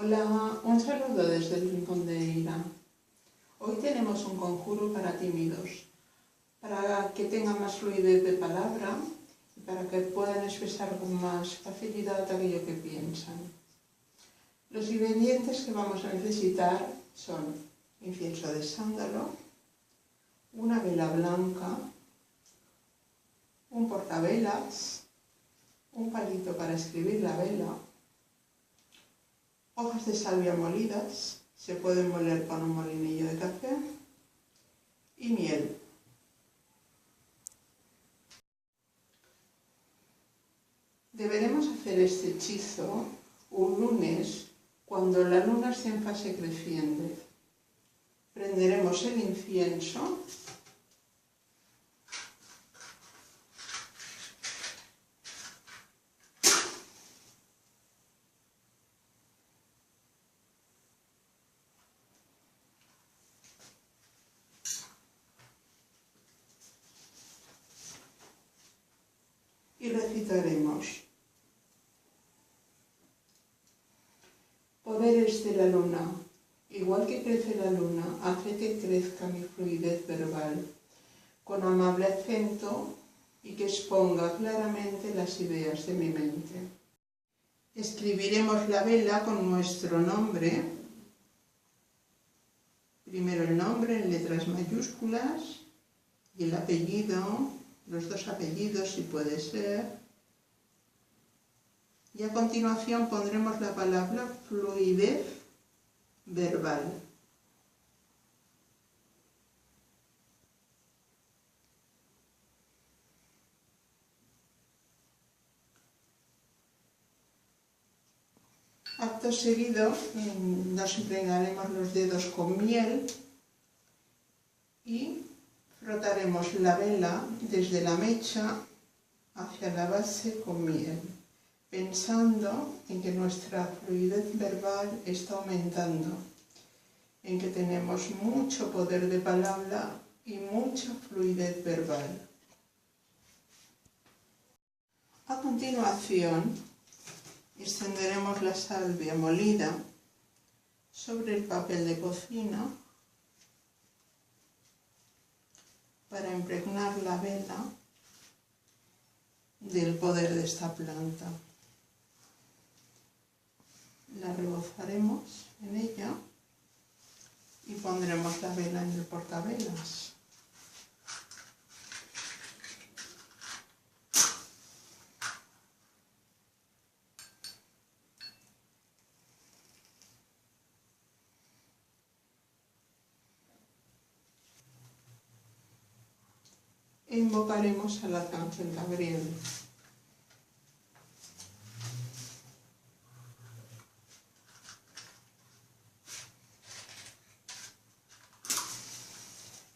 Hola, un saludo desde el Rincón de Eira. Hoy tenemos un conjuro para tímidos, para que tengan más fluidez de palabra y para que puedan expresar con más facilidad aquello que piensan. Los ingredientes que vamos a necesitar son incienso de sándalo, una vela blanca, un portavelas, un palito para escribir la vela, hojas de salvia molidas, se pueden moler con un molinillo de café, y miel. Deberemos hacer este hechizo un lunes cuando la luna esté en fase creciente. Prenderemos el incienso y recitaremos: poderes de la luna, igual que crece la luna, hace que crezca mi fluidez verbal, con amable acento y que exponga claramente las ideas de mi mente. Escribiremos la vela con nuestro nombre, primero el nombre en letras mayúsculas y el apellido, los dos apellidos si puede ser, y a continuación pondremos la palabra fluidez verbal. Acto seguido nos impregnaremos los dedos con miel y frotaremos la vela desde la mecha hacia la base con miel, pensando en que nuestra fluidez verbal está aumentando, en que tenemos mucho poder de palabra y mucha fluidez verbal. A continuación, extenderemos la salvia molida sobre el papel de cocina para impregnar la vela del poder de esta planta. La rebozaremos en ella y pondremos la vela en el portavelas. E invocaremos al arcángel Gabriel.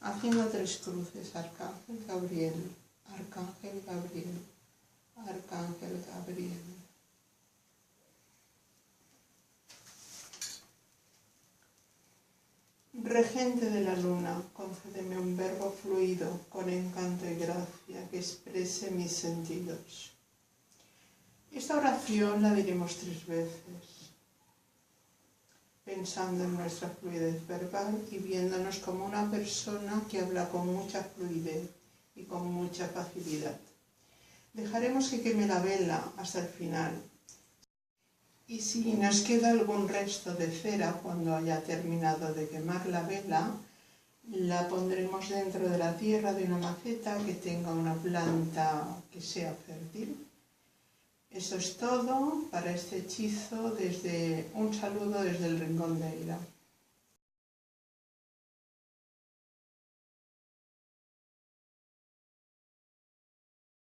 Haciendo 3 cruces: arcángel Gabriel, arcángel Gabriel, arcángel Gabriel. Regente de la luna, concédeme un verbo fluido, con encanto y gracia, que exprese mis sentidos. Esta oración la diremos 3 veces, pensando en nuestra fluidez verbal y viéndonos como una persona que habla con mucha fluidez y con mucha facilidad. Dejaremos que queme la vela hasta el final. Y si nos queda algún resto de cera cuando haya terminado de quemar la vela, la pondremos dentro de la tierra de una maceta que tenga una planta que sea fértil. Eso es todo para este hechizo. Un saludo desde el Rincón de Eira.